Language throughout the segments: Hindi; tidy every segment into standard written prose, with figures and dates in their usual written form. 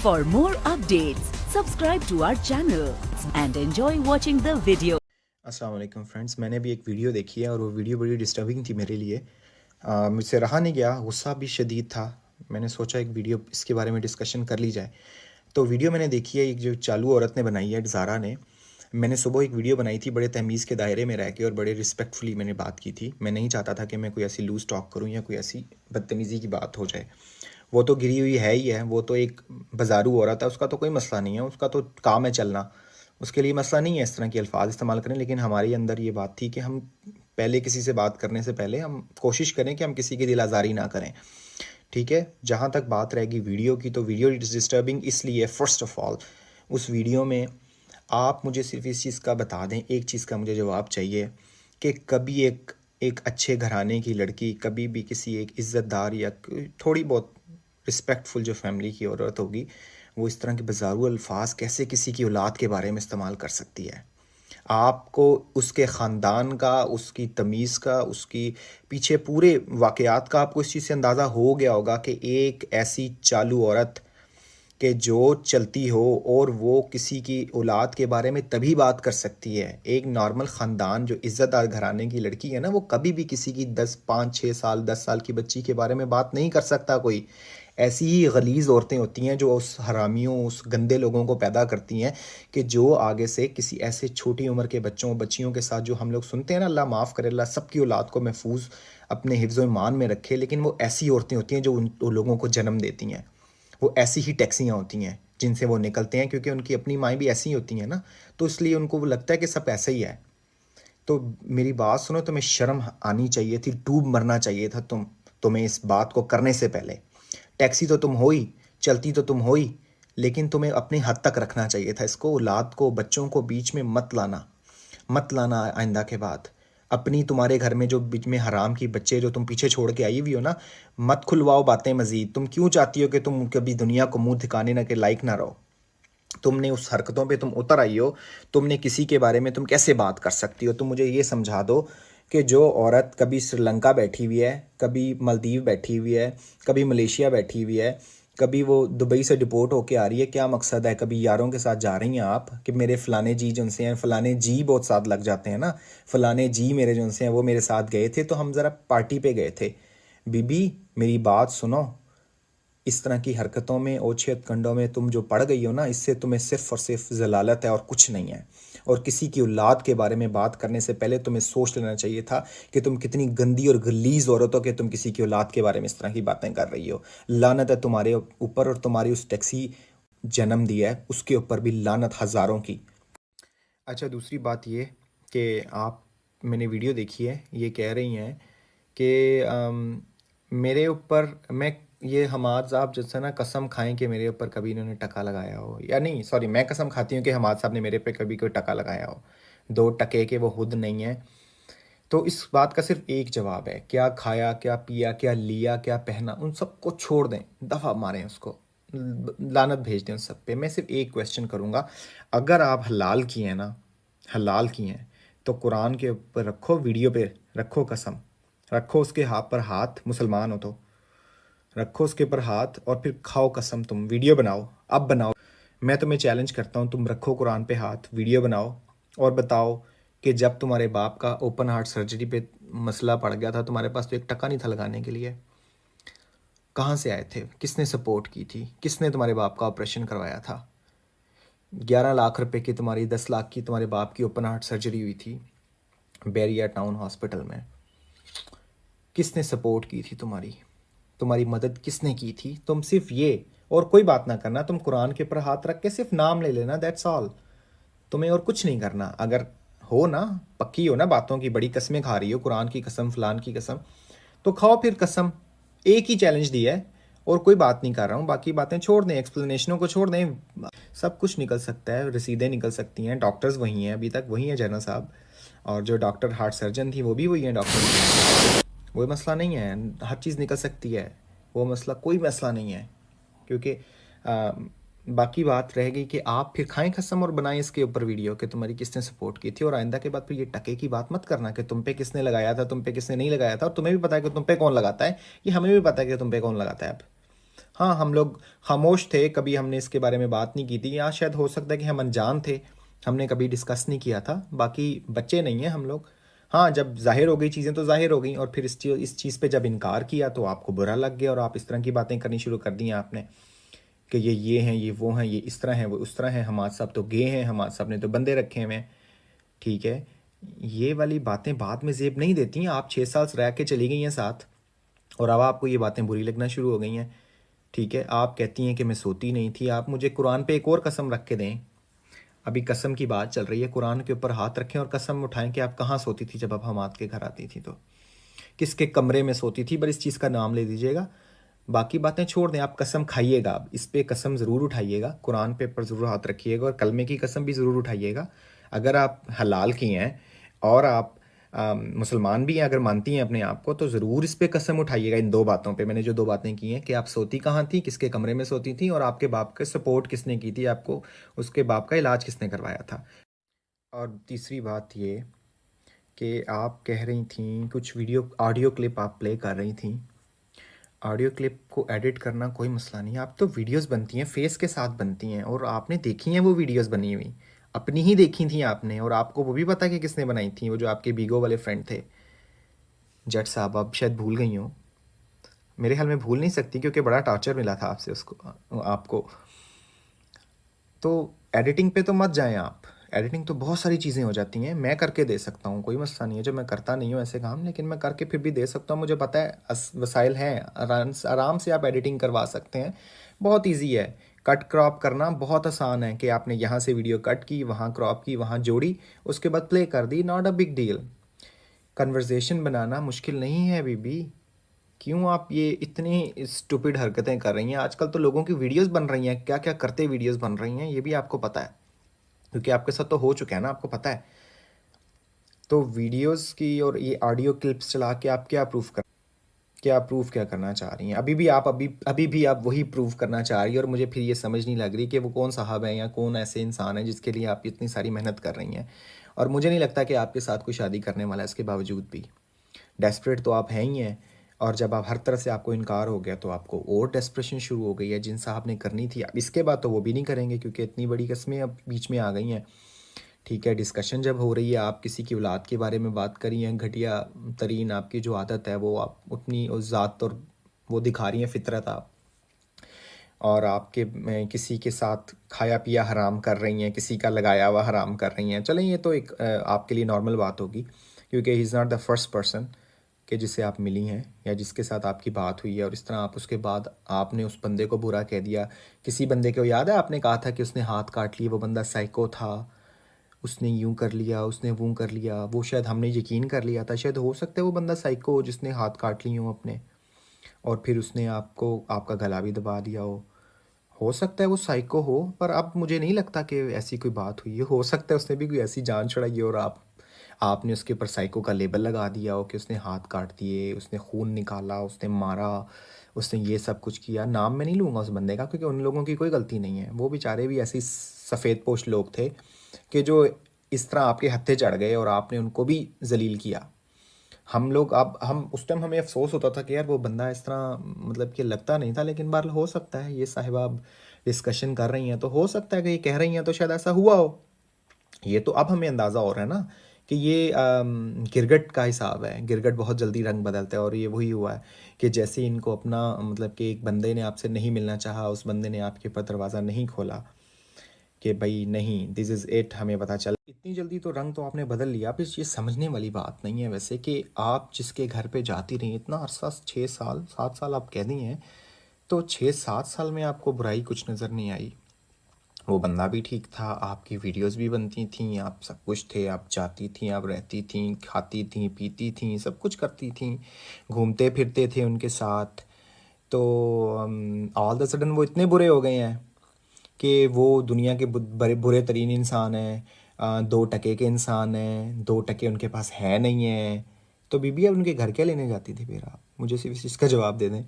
For more updates, subscribe to our channel and enjoy watching the video. अस्सलाम वालेकुम फ्रेंड्स, मैंने भी एक वीडियो देखी है और वो वीडियो बड़ी डिस्टर्बिंग थी मेरे लिए। मुझसे रहा नहीं गया, गुस्सा भी शदीद था। मैंने सोचा एक वीडियो इसके बारे में डिस्कशन कर ली जाए। तो वीडियो मैंने देखी है, एक जो चालू औरत ने बनाई है, ज़ारा ने। मैंने सुबह एक वीडियो बनाई थी, बड़े तहमीज़ के दायरे में रह के और बड़े रिस्पेक्टफुली मैंने बात की थी। मैं नहीं चाहता था कि मैं कोई ऐसी लूज़ टॉक करूँ या कोई ऐसी बदतमीज़ी की बात हो जाए। वो तो गिरी हुई है ही है, वो तो एक बाजारू औरत है, उसका तो कोई मसला नहीं है, उसका तो काम है चलना, उसके लिए मसला नहीं है इस तरह के अल्फाज इस्तेमाल करें। लेकिन हमारे अंदर ये बात थी कि हम पहले किसी से बात करने से पहले हम कोशिश करें कि हम किसी की दिल आज़ारी ना करें, ठीक है। जहाँ तक बात रहेगी वीडियो की, तो वीडियो डिस्टर्बिंग इसलिए, फ़र्स्ट ऑफ़ ऑल उस वीडियो में आप मुझे सिर्फ इस चीज़ का बता दें, एक चीज़ का मुझे जवाब चाहिए कि कभी एक एक अच्छे घराने की लड़की कभी भी किसी एक इज़्ज़तदार या थोड़ी बहुत रिस्पेक्टफुल जो फैमिली की औरत होगी, वो इस तरह के बाज़ारू अल्फाज कैसे किसी की औलाद के बारे में इस्तेमाल कर सकती है। आपको उसके ख़ानदान का, उसकी तमीज़ का, उसकी पीछे पूरे वाक़यात का आपको इस चीज़ से अंदाज़ा हो गया होगा कि एक ऐसी चालू औरत कि जो चलती हो और वो किसी की औलाद के बारे में तभी बात कर सकती है। एक नॉर्मल ख़ानदान जो इज़्ज़तदार घराने की लड़की है ना, वो कभी भी किसी की 10 5 6 साल 10 साल की बच्ची के बारे में बात नहीं कर सकता कोई। ऐसी ही गलीज़ औरतें होती हैं जो उस हरामियों, उस गंदे लोगों को पैदा करती हैं कि जो आगे से किसी ऐसे छोटी उम्र के बच्चों बच्चियों के साथ, जो हम लोग सुनते हैं ना, अल्लाह माफ़ करे, अल्लाह सबकी औलाद को महफूज अपने हिफ्ज़ ईमान में रखे, लेकिन वो ऐसी औरतें होती हैं जो उन लोगों को जन्म देती हैं। वो ऐसी ही टैक्सियाँ होती हैं जिनसे वो निकलते हैं, क्योंकि उनकी अपनी माएँ भी ऐसी ही होती हैं ना, तो इसलिए उनको वो लगता है कि सब ऐसा ही है। तो मेरी बात सुनो, तुम्हें शर्म आनी चाहिए थी, डूब मरना चाहिए था तुम्हें इस बात को करने से पहले। टैक्सी तो तुम हो ही, चलती तो तुम हो ही, लेकिन तुम्हें अपनी हद तक रखना चाहिए था इसको। औलाद को, बच्चों को बीच में मत लाना आइंदा के बाद। अपनी तुम्हारे घर में जो बीच में हराम की बच्चे जो तुम पीछे छोड़ के आई हुई हो ना, मत खुलवाओ बातें मजीद। तुम क्यों चाहती हो कि तुम कभी दुनिया को मुंह दिखाने ना के लायक ना रहो? तुमने उस हरकतों पे तुम उतर आई हो, तुमने किसी के बारे में तुम कैसे बात कर सकती हो? तुम मुझे ये समझा दो कि जो औरत कभी श्रीलंका बैठी हुई है, कभी मालदीव बैठी हुई है, कभी मलेशिया बैठी हुई है, कभी वो दुबई से डिपोर्ट होके आ रही है, क्या मकसद है? कभी यारों के साथ जा रही हैं आप कि मेरे फ़लाने जी जिनसे हैं, फ़लाने जी बहुत साथ लग जाते हैं ना, फ़लाने जी मेरे जिनसे हैं वो मेरे साथ गए थे, तो हम ज़रा पार्टी पे गए थे। बीबी मेरी बात सुनो, इस तरह की हरकतों में, ओछे कंडों में तुम जो पड़ गई हो ना, इससे तुम्हें सिर्फ़ और सिर्फ ज़लालत है और कुछ नहीं है। और किसी की औलाद के बारे में बात करने से पहले तुम्हें सोच लेना चाहिए था कि तुम कितनी गंदी और गलीज़ औरत हो कि तुम किसी की औलाद के बारे में इस तरह की बातें कर रही हो। लानत है तुम्हारे ऊपर, और तुम्हारी उस टैक्सी जन्म दिया है उसके ऊपर भी लानत हज़ारों की। अच्छा, दूसरी बात ये कि आप, मैंने वीडियो देखी है, ये कह रही हैं कि मेरे ऊपर, मैं, ये हमाद साहब जैसे ना कसम खाएं कि मेरे ऊपर कभी इन्होंने टका लगाया हो, या नहीं सॉरी, मैं कसम खाती हूँ कि हमाद साहब ने मेरे पे कभी कोई टका लगाया हो। 2 टके के वो हुद नहीं है। तो इस बात का सिर्फ एक जवाब है, क्या खाया, क्या पिया, क्या लिया, क्या पहना, उन सबको छोड़ दें, दफ़ा मारें उसको, लानत भेज दें उन सब पे। मैं सिर्फ एक क्वेश्चन करूँगा, अगर आप हलाल किए हैं ना, हलाल किए हैं, तो कुरान के ऊपर रखो, वीडियो पे रखो कसम, रखो उसके हाथ पर हाथ, मुसलमान हो तो रखो उसके ऊपर हाथ और फिर खाओ कसम। तुम वीडियो बनाओ, अब बनाओ, मैं तुम्हें चैलेंज करता हूँ, तुम रखो कुरान पे हाथ, वीडियो बनाओ और बताओ कि जब तुम्हारे बाप का ओपन हार्ट सर्जरी पे मसला पड़ गया था, तुम्हारे पास तो एक टका नहीं था लगाने के लिए। कहाँ से आए थे? किसने सपोर्ट की थी? किसने तुम्हारे बाप का ऑपरेशन करवाया था? 11 लाख रुपए की, तुम्हारी 10 लाख की तुम्हारे बाप की ओपन हार्ट सर्जरी हुई थी बैरिया टाउन हॉस्पिटल में। किसने सपोर्ट की थी तुम्हारी? तुम्हारी मदद किसने की थी? तुम सिर्फ ये और कोई बात ना करना, तुम कुरान के ऊपर हाथ रख के सिर्फ नाम ले लेना, दैट्स ऑल। तुम्हें और कुछ नहीं करना। अगर हो ना, पक्की हो ना बातों की, बड़ी कस्में खा रही हो, कुरान की कसम, फलान की कसम, तो खाओ फिर कसम। एक ही चैलेंज दिया है और कोई बात नहीं कर रहा हूँ, बाकी बातें छोड़ दें, एक्सप्लेनेशनों को छोड़ दें। सब कुछ निकल सकता है, रसीदें निकल सकती हैं, डॉक्टर्स वही हैं, अभी तक वही हैं जैना साहब, और जो डॉक्टर हार्ट सर्जन थी वो भी वही हैं डॉक्टर। कोई मसला नहीं है, हर चीज़ निकल सकती है, वो मसला कोई मसला नहीं है। क्योंकि बाकी बात रह गई कि आप फिर खाएं कसम और बनाएं इसके ऊपर वीडियो कि तुम्हारी किसने सपोर्ट की थी। और आइंदा के बाद फिर ये टके की बात मत करना कि तुम पे किसने लगाया था, तुम पे किसने नहीं लगाया था, और तुम्हें भी पता है कि तुम पे कौन लगाता है, ये हमें भी पता है कि तुम पे कौन लगाता है। अब हाँ, हम लोग खामोश थे, कभी हमने इसके बारे में बात नहीं की थी, या शायद हो सकता है कि हम अनजान थे, हमने कभी डिस्कस नहीं किया था। बाकी बच्चे नहीं हैं हम लोग। हाँ, जब ज़ाहिर हो गई चीज़ें तो ज़ाहिर हो गई, और फिर इस चीज़ पे जब इनकार किया तो आपको बुरा लग गया और आप इस तरह की बातें करनी शुरू कर दी आपने कि ये हैं, ये वो हैं, ये इस तरह हैं, वो उस तरह हैं, हमारे साहब तो गे हैं, हमारे साहब ने तो बंदे रखे हुए हैं। ठीक है, ये वाली बातें बाद में जेब नहीं देती हैं। आप 6 साल से रह के चली गई हैं साथ, और अब आपको ये बातें बुरी लगना शुरू हो गई हैं। ठीक है, आप कहती हैं कि मैं सोती नहीं थी। आप मुझे कुरान पे एक और कसम रख के दें। अभी कसम की बात चल रही है, कुरान के ऊपर हाथ रखें और कसम उठाएं कि आप कहाँ सोती थी जब आप हम के घर आती थी, तो किसके कमरे में सोती थी, बस इस चीज़ का नाम ले दीजिएगा। बाकी बातें छोड़ दें, आप कसम खाइएगा, आप इस पे कसम ज़रूर उठाइएगा, कुरान पे पर ज़रूर हाथ रखिएगा और कलमे की कसम भी ज़रूर उठाइएगा। अगर आप हलाल की हैं और आप मुसलमान भी हैं, अगर मानती हैं अपने आप को, तो ज़रूर इस पे कसम उठाइएगा, इन 2 बातों पे। मैंने जो 2 बातें की हैं कि आप सोती कहाँ थी, किसके कमरे में सोती थी, और आपके बाप का सपोर्ट किसने की थी, आपको उसके बाप का इलाज किसने करवाया था। और तीसरी बात ये कि आप कह रही थी कुछ वीडियो ऑडियो क्लिप आप प्ले कर रही थी। ऑडियो क्लिप को एडिट करना कोई मसला नहीं है, आप तो वीडियोस बनती हैं, फेस के साथ बनती हैं, और आपने देखी हैं वो वीडियोस बनी हुई, अपनी ही देखी थी आपने, और आपको वो भी पता है कि किसने बनाई थी, वो जो आपके बीगो वाले फ्रेंड थे। जट साहब, आप शायद भूल गई हो, मेरे ख्याल में भूल नहीं सकती, क्योंकि बड़ा टॉर्चर मिला था आपसे उसको आपको। तो एडिटिंग पे तो मत जाएं आप, एडिटिंग तो बहुत सारी चीज़ें हो जाती हैं, मैं करके दे सकता हूँ, कोई मसला नहीं है, जो मैं करता नहीं हूँ ऐसे काम, लेकिन मैं करके फिर भी दे सकता हूँ, मुझे पता है वसाइल हैं, आराम से आप एडिटिंग करवा सकते हैं, बहुत ईजी है। कट क्रॉप करना बहुत आसान है कि आपने यहाँ से वीडियो कट की, वहाँ क्रॉप की, वहाँ जोड़ी, उसके बाद प्ले कर दी, not a big deal. Conversation बनाना मुश्किल नहीं है बीबी, क्यों आप ये इतनी स्टूपिड हरकतें कर रही हैं। आजकल तो लोगों की वीडियोस बन रही हैं, क्या क्या करते वीडियोस बन रही हैं, ये भी आपको पता है, क्योंकि आपके साथ तो हो चुका है ना, आपको पता है। तो वीडियोस की और ये ऑडियो क्लिप्स चला के आप क्या प्रूफ क्या करना चाह रही हैं। अभी भी आप वही प्रूफ करना चाह रही हैं, और मुझे फिर ये समझ नहीं लग रही कि वो कौन साहब है या कौन ऐसे इंसान है जिसके लिए आप इतनी सारी मेहनत कर रही हैं। और मुझे नहीं लगता कि आपके साथ कोई शादी करने वाला है इसके बावजूद भी। डेस्परेट तो आप हैं ही हैं, और जब आप हर तरह से आपको इनकार हो गया तो आपको और डेस्परेशन शुरू हो गई है, जिन साहब ने करनी थी। अब इसके बाद तो वो भी नहीं करेंगे, क्योंकि इतनी बड़ी कस्में अब बीच में आ गई हैं। ठीक है, डिस्कशन जब हो रही है, आप किसी की औलाद के बारे में बात कर रही हैं, घटिया तरीन आपकी जो आदत है, वो आप अपनी उस ज़ात और वो दिखा रही हैं फितरत आप, और आपके किसी के साथ खाया पिया हराम कर रही हैं, किसी का लगाया हुआ हराम कर रही हैं। चलें, ये तो एक आपके लिए नॉर्मल बात होगी, क्योंकि he is not the first person कि जिससे आप मिली हैं या जिसके साथ आपकी बात हुई है, और इस तरह आप उसके बाद आपने उस बंदे को बुरा कह दिया। किसी बंदे को याद है आपने कहा था कि उसने हाथ काट लिए, वो बंदा साइको था, उसने यूं कर लिया, उसने वो कर लिया, वो शायद हमने यकीन कर लिया था। शायद हो सकता है वो बंदा साइको हो जिसने हाथ काट लिए हों अपने, और फिर उसने आपको आपका गला भी दबा दिया हो सकता है वो साइको हो, पर अब मुझे नहीं लगता कि ऐसी कोई बात हुई है। हो सकता है उसने भी कोई ऐसी जान छुड़ाई हो, और आपने उसके ऊपर साइको का लेबल लगा दिया हो कि उसने हाथ काट दिए, उसने खून निकाला, उसने मारा, उसने ये सब कुछ किया। नाम मैं नहीं लूँगा उस बंदे का, क्योंकि उन लोगों की कोई गलती नहीं है, वो बेचारे भी ऐसे सफ़ेद पोश लोग थे कि जो इस तरह आपके हत्थे चढ़ गए और आपने उनको भी जलील किया। हम लोग अब हम उस टाइम हमें अफसोस होता था कि यार वो बंदा इस तरह मतलब कि लगता नहीं था, लेकिन बार हो सकता है ये साहिबा अब डिस्कशन कर रही हैं तो हो सकता है कि ये कह रही हैं तो शायद ऐसा हुआ हो। ये तो अब हमें अंदाज़ा हो रहा है ना कि ये गिरगट का हिसाब है। गिरगट बहुत जल्दी रंग बदलता है, और ये वही हुआ है कि जैसे इनको अपना मतलब कि एक बंदे ने आपसे नहीं मिलना चाहा, उस बंदे ने आपके ऊपर दरवाज़ा नहीं खोला कि भाई नहीं, दिस इज़ इट, हमें पता चला, इतनी जल्दी तो रंग तो आपने बदल लिया। आप ये समझने वाली बात नहीं है वैसे कि आप जिसके घर पे जाती रही इतना अरसा, 6 साल 7 साल आप कह दी हैं, तो 6-7 साल में आपको बुराई कुछ नज़र नहीं आई। वो बंदा भी ठीक था, आपकी वीडियोस भी बनती थी, आप सब कुछ थे, आप जाती थी, आप रहती थी, खाती थी, पीती थी, सब कुछ करती थी, घूमते फिरते थे उनके साथ। तो ऑल द सडन वो इतने बुरे हो गए हैं कि वो दुनिया के बड़े बुरे तरीन इंसान हैं, 2 टके के इंसान हैं, 2 टके उनके पास है नहीं है। तो बीबी अब उनके घर क्या लेने जाती थी फिर? आप मुझे सिर्फ इसका जवाब दे दें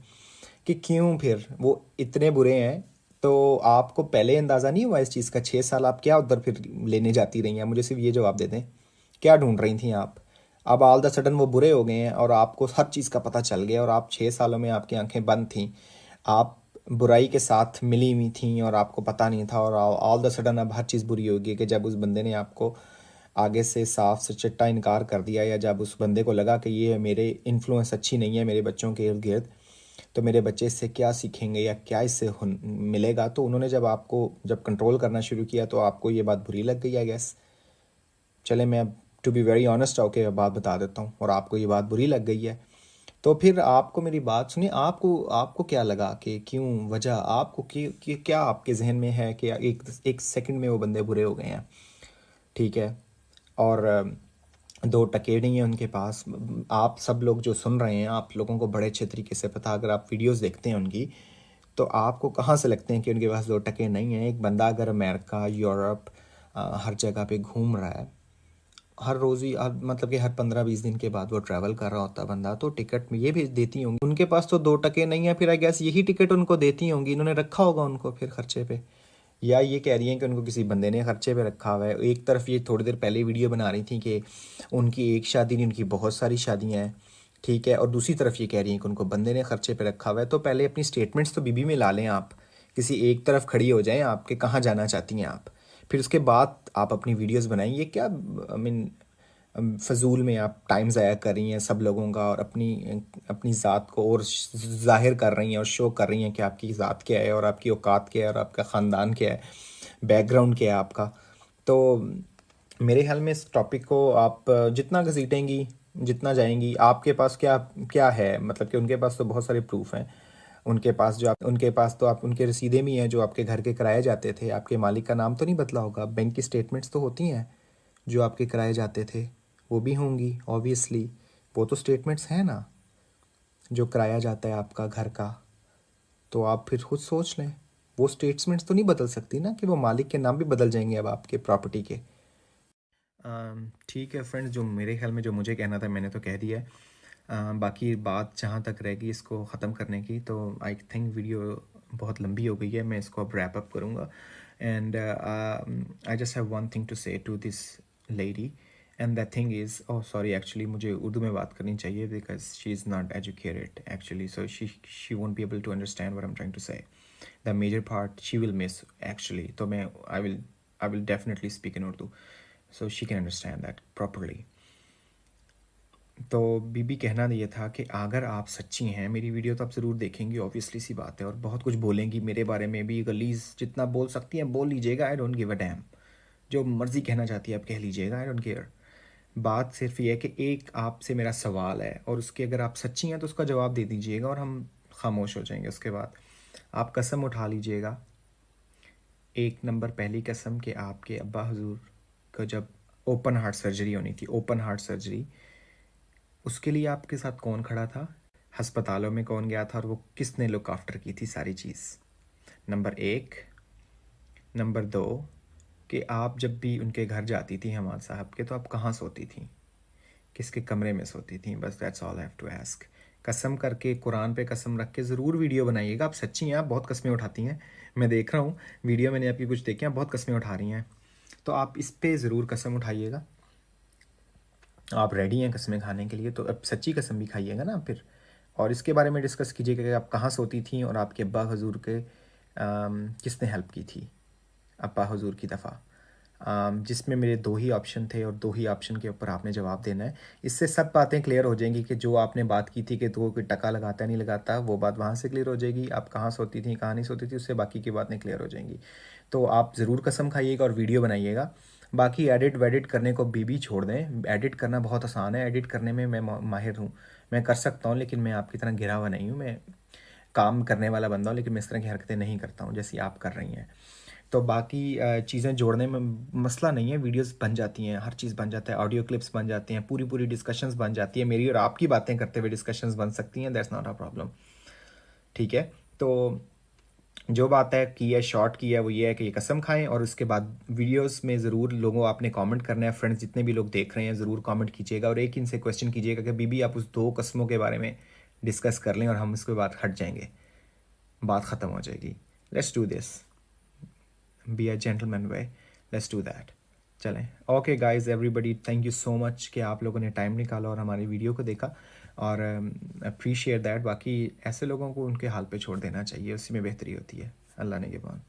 कि क्यों फिर वो इतने बुरे हैं। तो आपको पहले अंदाज़ा नहीं हुआ इस चीज़ का? 6 साल आप क्या उधर फिर लेने जाती रही हैं? मुझे सिर्फ ये जवाब दे दें, क्या ढूंढ रही थी आप? अब ऑल द सडन वो बुरे हो गए हैं और आपको हर चीज़ का पता चल गया, और आप 6 सालों में आपकी आंखें बंद थी। आप बुराई के साथ मिली हुई थी और आपको पता नहीं था, और ऑल द सडन अब हर चीज़ बुरी होगी कि जब उस बंदे ने आपको आगे से साफ से चिट्टा इनकार कर दिया, या जब उस बंदे को लगा कि ये मेरे इन्फ्लुएंस अच्छी नहीं है मेरे बच्चों के इर्द गिर्द, तो मेरे बच्चे इससे क्या सीखेंगे या क्या इससे मिलेगा, तो उन्होंने जब आपको जब कंट्रोल करना शुरू किया तो आपको ये बात बुरी लग गई आई गेस। चले मैं टू बी वेरी ऑनेस्ट होके बात बता देता हूँ, और आपको ये बात बुरी लग गई है। तो फिर आपको मेरी बात सुनिए, आपको आपको क्या लगा कि क्यों, वजह आपको कि क्या आपके जहन में है कि एक सेकंड में वो बंदे बुरे हो गए हैं, ठीक है, और दो टके नहीं है उनके पास। आप सब लोग जो सुन रहे हैं, आप लोगों को बड़े अच्छे तरीके से पता, अगर आप वीडियोस देखते हैं उनकी, तो आपको कहाँ से लगते हैं कि उनके पास दो टके नहीं हैं। एक बंदा अगर अमेरिका, यूरोप, हर जगह पे घूम रहा है, हर रोज़ ही मतलब कि हर 15-20 दिन के बाद वो ट्रैवल कर रहा होता है बंदा, तो टिकट में ये भी देती होंगी। उनके पास तो दो टके नहीं है, फिर आई गेस यही टिकट उनको देती होंगी, इन्होंने रखा होगा उनको फिर खर्चे पे, या ये कह रही हैं कि उनको किसी बंदे ने खर्चे पे रखा हुआ है। एक तरफ ये थोड़ी देर पहले वीडियो बना रही थी कि उनकी एक शादी नहीं, उनकी बहुत सारी शादियाँ हैं, ठीक है, और दूसरी तरफ ये कह रही हैं कि उनको बंदे ने खर्चे पे रखा हुआ है। तो पहले अपनी स्टेटमेंट्स तो बीबी में ला लें, आप किसी एक तरफ खड़ी हो जाएं, आपके कहाँ जाना चाहती हैं आप, फिर उसके बाद आप अपनी वीडियोस बनाइए। क्या आई मीन फजूल में आप टाइम ज़ाया कर रही हैं सब लोगों का, और अपनी अपनी ज़ात को और ज़ाहिर कर रही हैं और शो कर रही हैं कि आपकी ज़ात क्या है और आपकी औकात क्या है और आपका ख़ानदान क्या है, बैकग्राउंड क्या है आपका। तो मेरे ख्याल में इस टॉपिक को आप जितना घसीटेंगी, जितना जाएंगी, आपके पास क्या क्या है, मतलब कि उनके पास तो बहुत सारे प्रूफ हैं। उनके पास जो आप उनके पास तो आप उनके रसीदें भी हैं जो आपके घर के किराए जाते थे, आपके मालिक का नाम तो नहीं बदला होगा, बैंक की स्टेटमेंट्स तो होती हैं जो आपके किराए जाते थे, वो भी होंगी ऑब्वियसली। वो तो स्टेटमेंट्स हैं ना, जो किराया जाता है आपका घर का। तो आप फिर खुद सोच लें, वो स्टेटमेंट्स तो नहीं बदल सकती ना कि वो मालिक के नाम भी बदल जाएंगे अब आपके प्रॉपर्टी के। ठीक है फ्रेंड्स, जो मेरे ख्याल में जो मुझे कहना था मैंने तो कह दिया है। बाकी बात जहाँ तक रहेगी इसको ख़त्म करने की, तो आई थिंक वीडियो बहुत लंबी हो गई है, मैं इसको अब रैप अप करूँगा। And I just have one thing to say to this lady, and that thing is, oh sorry, actually मुझे उर्दू में बात करनी चाहिए because she is not educated actually, so she won't be able to understand what I am trying to say. The major part she will miss actually, तो मैं I will definitely speak in Urdu so she can understand that properly। तो बीबी कहना ये था कि अगर आप सच्ची हैं, मेरी वीडियो तो आप ज़रूर देखेंगी ऑब्वियसली सी बात है, और बहुत कुछ बोलेंगी मेरे बारे में भी, गलीज़ जितना बोल सकती हैं बोल लीजिएगा, I don't give a dam, जो मर्ज़ी कहना चाहती है आप कह लीजिएगा, आई डोंट केयर। बात सिर्फ ये है कि एक आपसे मेरा सवाल है, और उसके अगर आप सच्ची हैं तो उसका जवाब दे दीजिएगा और हम खामोश हो जाएंगे। उसके बाद आप कसम उठा लीजिएगा, एक नंबर पहली कसम, कि आपके अब्बा हुजूर को जब ओपन हार्ट सर्जरी होनी थी, ओपन हार्ट सर्जरी, उसके लिए आपके साथ कौन खड़ा था, हस्पतालों में कौन गया था, और वो किसने लुक आफ्टर की थी सारी चीज़, नंबर एक। नंबर दो, कि आप जब भी उनके घर जाती थी हमाद साहब के, तो आप कहाँ सोती थी, किसके कमरे में सोती थी, बस that's all I have to ask. कसम करके, कुरान पे कसम रख के ज़रूर वीडियो बनाइएगा। आप सच्ची हैं, आप बहुत कस्में उठाती हैं, मैं देख रहा हूँ वीडियो मैंने आपकी कुछ देखी हैं, बहुत कस्में उठा रही हैं, तो आप इस पे ज़रूर कसम उठाइएगा। आप रेडी हैं कस्में खाने के लिए, तो अब सच्ची कसम भी खाइएगा ना फिर, और इसके बारे में डिस्कस कीजिएगा कि आप कहाँ सोती थी और आपके अब्बा हुजूर के किसने हेल्प की थी अब्बा हुजूर की दफ़ा, जिसमें मेरे दो ही ऑप्शन थे और दो ही ऑप्शन के ऊपर आपने जवाब देना है। इससे सब बातें क्लियर हो जाएंगी कि जो आपने बात की थी कि तो कोई टका लगाता नहीं लगाता, वो बात वहाँ से क्लियर हो जाएगी। आप कहाँ सोती थी कहाँ नहीं सोती थी, उससे बाकी की बातें क्लियर हो जाएंगी। तो आप ज़रूर कसम खाइएगा और वीडियो बनाइएगा। बाकी एडिट वेडिट करने को बीबी छोड़ दें, एडिट करना बहुत आसान है, एडिट करने में मैं माहिर हूँ, मैं कर सकता हूँ, लेकिन मैं आपकी तरह गिरा हुआ नहीं हूँ, मैं काम करने वाला बंदा हूँ, लेकिन मैं इस तरह की हरकतें नहीं करता हूँ जैसी आप कर रही हैं। तो बाकी चीज़ें जोड़ने में मसला नहीं है, वीडियोस बन जाती हैं, हर चीज़ बन जाता है, ऑडियो क्लिप्स बन जाती हैं, पूरी पूरी डिस्कशंस बन जाती है, मेरी और आपकी बातें करते हुए डिस्कशंस बन सकती हैं, दैट्स नॉट अ प्रॉब्लम, ठीक है। तो जो बात है की है, शॉर्ट की है, वो ये है कि ये कसम खाएं, और उसके बाद वीडियोस में ज़रूर लोगों आपने कमेंट करना है, फ्रेंड्स जितने भी लोग देख रहे हैं ज़रूर कमेंट कीजिएगा, और एक इनसे क्वेश्चन कीजिएगा कि बीबी आप उस दो कस्मों के बारे में डिस्कस कर लें और हम इसके बाद हट जाएंगे, बात ख़त्म हो जाएगी। Let's do this, be a gentleman way, let's do that. चलें, okay guys everybody, thank you so much कि आप लोगों ने टाइम निकाला और हमारी वीडियो को देखा। और अप्रीशिएट दैट। बाकी ऐसे लोगों को उनके हाल पे छोड़ देना चाहिए, उसी में बेहतरी होती है। अल्लाह ने के बाद।